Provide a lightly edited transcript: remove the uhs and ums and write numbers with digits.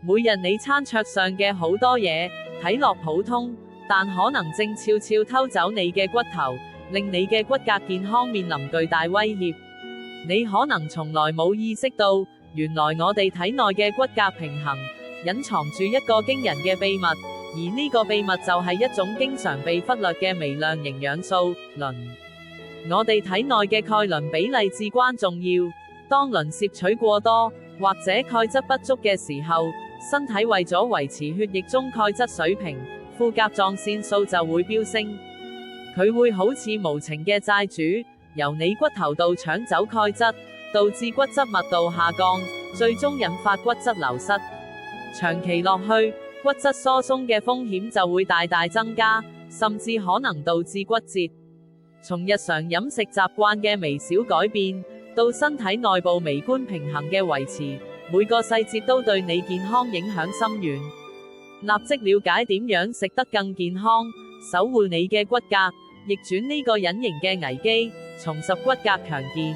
每日你餐桌上嘅好多嘢，睇落普通，但可能正悄悄偷走你嘅骨頭，令你嘅骨骼健康面臨巨大威脅。你可能從來冇意識到，原來我哋體內嘅骨骼平衡，隱藏住一個驚人嘅秘密，而呢個秘密就係一種經常被忽略嘅微量營養素——磷。我哋體內嘅鈣磷比例至關重要，當磷攝取過多，或者鈣質不足嘅時候，身體為咗維持血液中鈣質水平，副甲狀腺素就會飆升。佢會好似無情嘅債主，由你骨頭度搶走鈣質，導致骨質密度下降，最終引發骨質流失。長期落去，骨質疏鬆嘅風險就會大大增加，甚至可能導致骨折。從日常飲食習慣嘅微小改變，到身體內部微觀平衡嘅維持，每個細節都對你健康影響深遠。立即了解點樣食得更健康，守護你嘅骨骼，逆轉呢個隱形嘅危機，重拾骨骼強健。